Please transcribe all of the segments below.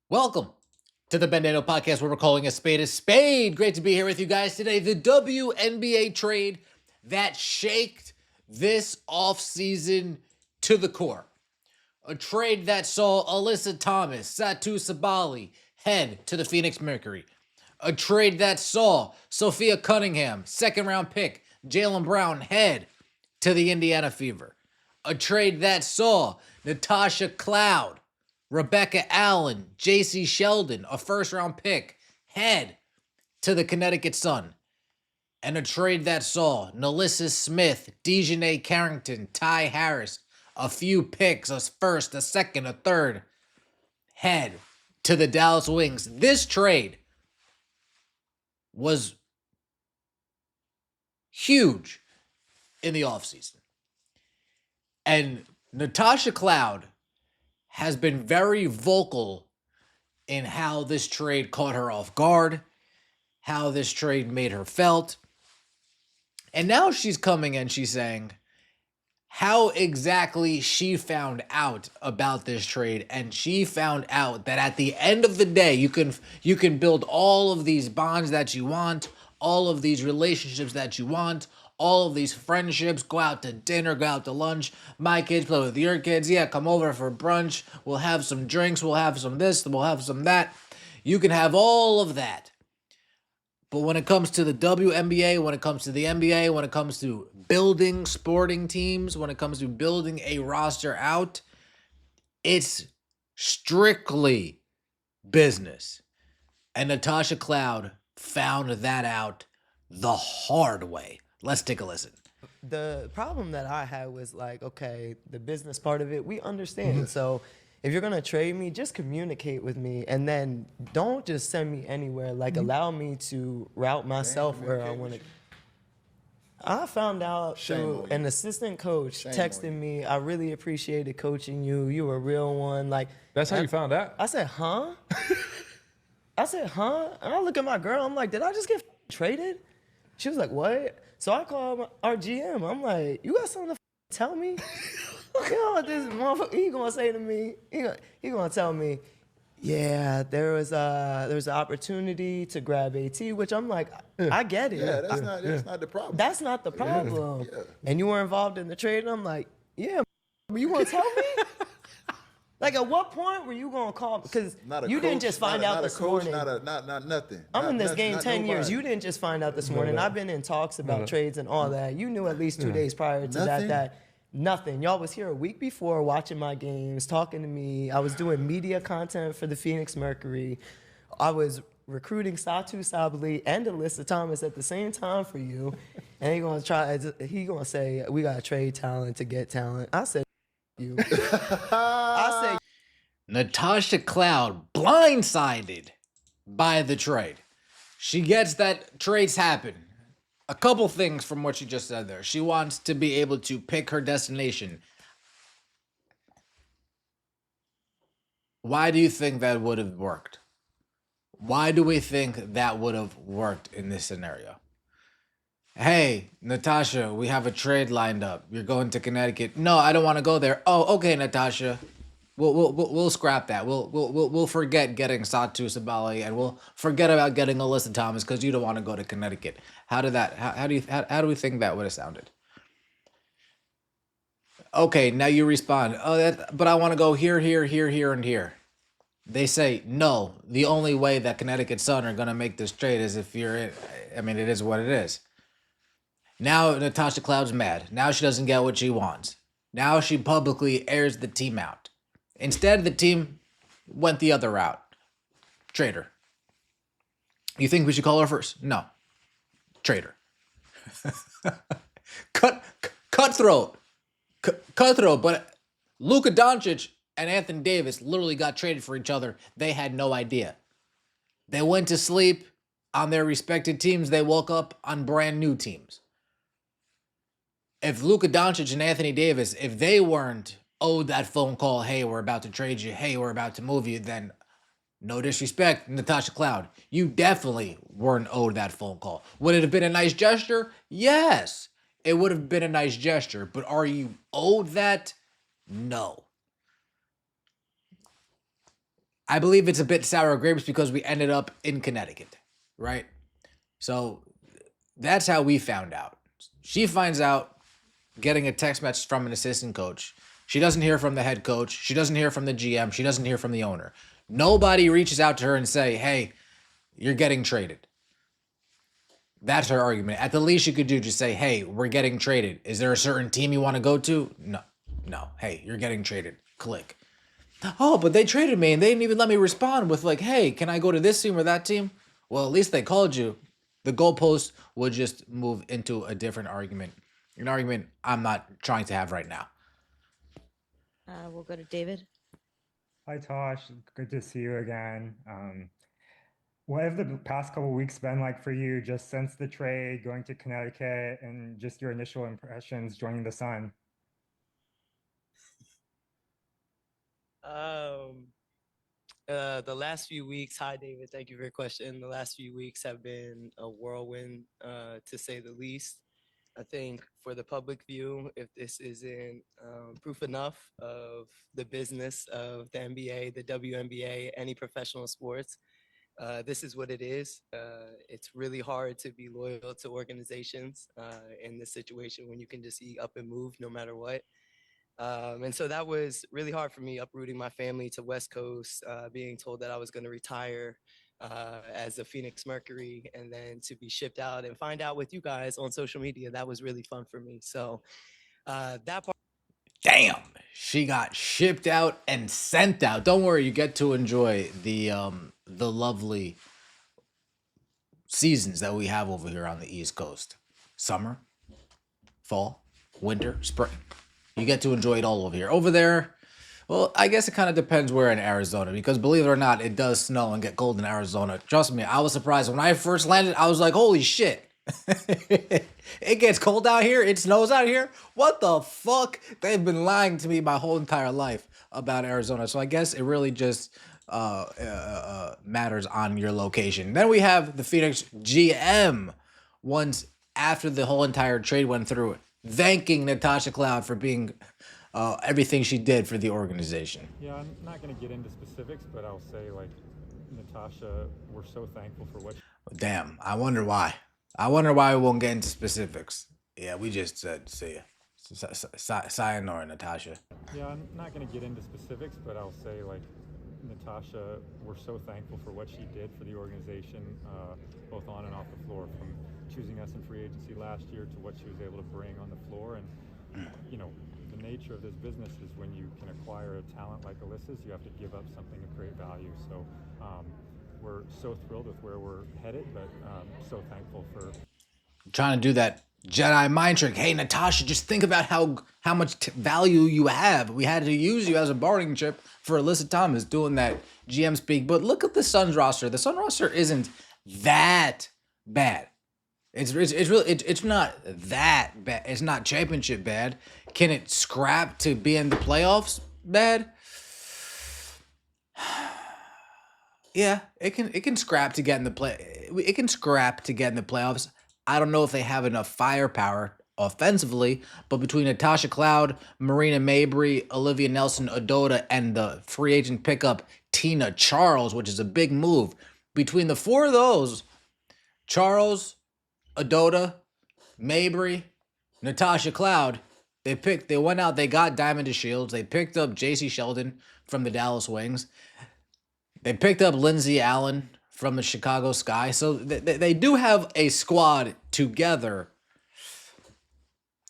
Welcome to the Bandano Podcast, where we're calling a spade a spade. Great to be here with you guys today. The WNBA trade that shaked this offseason to the core. A trade that saw Alyssa Thomas, Satu Sabali head to the Phoenix Mercury. A trade that saw Sophia Cunningham, second round pick, Jaylen Brown head to the Indiana Fever. A trade that saw Natasha Cloud, Rebecca Allen, J.C. Sheldon, a first-round pick, head to the Connecticut Sun. And a trade that saw Nalissa Smith, Dejanay Carrington, Ty Harris, a few picks, a first, a second, a third, head to the Dallas Wings. This trade was huge in the offseason. And Natasha Cloud has been very vocal in how this trade caught her off guard, how this trade made her felt. And now she's coming and she's saying how exactly she found out about this trade. And she found out that at the end of the day, you can build all of these bonds that you want, all of these relationships that you want, all of these friendships, go out to dinner, go out to lunch, my kids play with your kids, yeah, come over for brunch, we'll have some drinks, we'll have some this, we'll have some that. You can have all of that. But when it comes to the WNBA, when it comes to the NBA, when it comes to building sporting teams, when it comes to building a roster out, it's strictly business. And Natasha Cloud found that out the hard way. Let's take a listen. The problem that I had was like, okay, the business part of it, we understand. So if you're gonna trade me, just communicate with me, and then don't just send me anywhere. Like, allow me to route myself where I want to. I found out through an assistant coach texted me. I really appreciated coaching you. You were a real one. Like, That's how you found out? I said, huh? I said, huh? And I look at my girl. I'm like, did I just get traded? She was like, what? So I called our GM. I'm like, you got something to tell me? You know what this motherfucker, he gonna say to me? He gonna tell me, yeah, there was an opportunity to grab AT, which I'm like, I get it. Yeah, that's not the problem. That's not the problem. Yeah. And you were involved in the trade, and I'm like, yeah, but you gonna tell me? Like, at what point were you gonna call? Because you didn't just find out this morning. Not nothing. I'm in this game 10 years. You didn't just find out this morning. I've been in talks about trades and all that. You knew at least 2 days prior to that nothing. Y'all was here a week before watching my games, talking to me. I was doing media content for the Phoenix Mercury. I was recruiting Satu Sabali and Alyssa Thomas at the same time for you. And he gonna say, we gotta trade talent to get talent. I said, you. I said, Natasha Cloud blindsided by the trade. She gets that trades happen. A couple things from what she just said there. She wants to be able to pick her destination. Why do you think that would have worked? Why do we think that would have worked in this scenario? Hey, Natasha, we have a trade lined up. You're going to Connecticut. No, I don't want to go there. Oh, okay, Natasha. We'll scrap that. We'll forget getting Satu Sabali, and we'll forget about getting Alyssa Thomas because you don't want to go to Connecticut. How do we think that would have sounded? Okay, now you respond. But I want to go here, and here. They say no. The only way that Connecticut Sun are gonna make this trade is if you're in. I mean, it is what it is. Now Natasha Cloud's mad. Now she doesn't get what she wants. Now she publicly airs the team out. Instead, the team went the other route. Traitor. You think we should call her first? No. Traitor. Cutthroat. Cutthroat. But Luka Doncic and Anthony Davis literally got traded for each other. They had no idea. They went to sleep on their respected teams. They woke up on brand new teams. If Luka Doncic and Anthony Davis, if they weren't owed that phone call, hey, we're about to trade you, hey, we're about to move you, then no disrespect, Natasha Cloud, you definitely weren't owed that phone call. Would it have been a nice gesture? Yes, it would have been a nice gesture, but are you owed that? No. I believe it's a bit sour grapes because we ended up in Connecticut, right? So that's how we found out. She finds out getting a text message from an assistant coach. She doesn't hear from the head coach. She doesn't hear from the GM. She doesn't hear from the owner. Nobody reaches out to her and say, hey, you're getting traded. That's her argument. At the least you could do, just say, hey, we're getting traded. Is there a certain team you want to go to? No. Hey, you're getting traded. Click. Oh, but they traded me and they didn't even let me respond with like, hey, can I go to this team or that team? Well, at least they called you. The goalpost would just move into a different argument. An argument I'm not trying to have right now. We'll go to David. Hi, Tosh. Good to see you again. What have the past couple weeks been like for you just since the trade, going to Connecticut, and just your initial impressions joining the Sun? The last few weeks, hi David, thank you for your question. The last few weeks have been a whirlwind, to say the least. I think for the public view, if this isn't proof enough of the business of the NBA, the WNBA, any professional sports, this is what it is. It's really hard to be loyal to organizations in this situation when you can just eat up and move no matter what. And so that was really hard for me, uprooting my family to West Coast, being told that I was going to retire as a Phoenix Mercury, and then to be shipped out and find out with you guys on social media. That was really fun for me. So that part. Damn, she got shipped out and sent out. Don't worry, you get to enjoy the lovely seasons that we have over here on the East Coast. Summer, fall, winter, spring. You get to enjoy it all over here. Over there, well, I guess it kind of depends where in Arizona, because believe it or not, it does snow and get cold in Arizona. Trust me, I was surprised. When I first landed, I was like, holy shit. It gets cold out here. It snows out here. What the fuck? They've been lying to me my whole entire life about Arizona. So I guess it really just matters on your location. Then we have the Phoenix GM once after the whole entire trade went through, thanking Natasha Cloud for being everything she did for the organization. Yeah, I'm not going to get into specifics, but I'll say, like, Natasha, we're so thankful for what. Damn, I wonder why. I wonder why we won't get into specifics. Yeah, we just said see ya. Sayonara, Natasha. Yeah, I'm not going to get into specifics, but I'll say, like, Natasha, we're so thankful for what she did for the organization, both on and off the floor, from choosing us in free agency last year to what she was able to bring on the floor. And, you know, the nature of this business is when you can acquire a talent like Alyssa's, you have to give up something to create value. So we're so thrilled with where we're headed, but so thankful for trying to do that Jedi mind trick. Hey, Natasha, just think about how much value you have. We had to use you as a bargaining chip for Alyssa Thomas doing that GM speak. But look at the Suns roster. The Suns roster isn't that bad. It's really it's not that bad. It's not championship bad. Can it scrap to be in the playoffs bad? Yeah, it can scrap to get in the play. It can scrap to get in the playoffs. I don't know if they have enough firepower offensively, but between Natasha Cloud, Marina Mabrey, Olivia Nelson-Ododa, and the free agent pickup Tina Charles, which is a big move, between the four of those, Charles, Ododa, Mabrey, Natasha Cloud, they went out, they got Diamond DeShields, they picked up J.C. Sheldon from the Dallas Wings, they picked up Lindsay Allen from the Chicago Sky. So they do have a squad together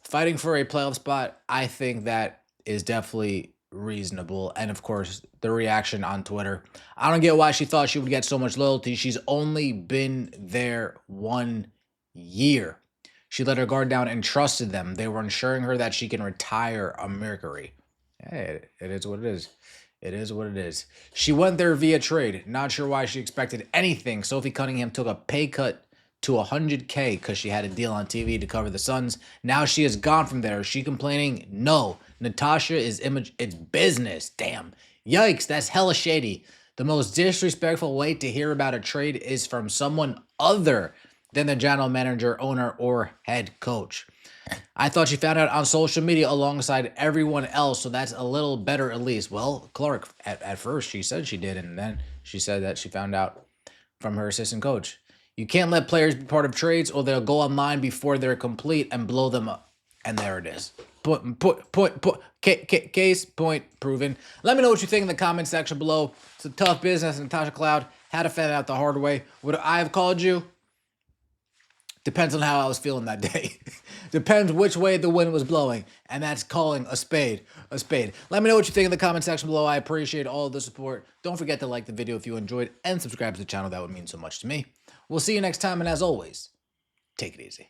fighting for a playoff spot. I think that is definitely reasonable. And of course, the reaction on Twitter. I don't get why she thought she would get so much loyalty. She's only been there 1 year. She let her guard down and trusted them. They were ensuring her that she can retire a Mercury. Hey, it is what it is. It is what it is. She went there via trade. Not sure why she expected anything. Sophie Cunningham took a pay cut to $100K because she had a deal on TV to cover the Suns. Now she is gone from there. Is she complaining? No. Natasha is image. It's business. Damn. Yikes. That's hella shady. The most disrespectful way to hear about a trade is from someone other than the general manager, owner, or head coach. I thought she found out on social media alongside everyone else, so that's a little better at least. Well, Clark, at first she said she did, and then she said that she found out from her assistant coach. You can't let players be part of trades or they'll go online before they're complete and blow them up. And there it is. Case point proven. Let me know what you think in the comment section below. It's a tough business. Natasha Cloud had to find out the hard way. Would I have called you? Depends on how I was feeling that day. Depends which way the wind was blowing. And that's calling a spade a spade. Let me know what you think in the comment section below. I appreciate all the support. Don't forget to like the video if you enjoyed and subscribe to the channel. That would mean so much to me. We'll see you next time. And as always, take it easy.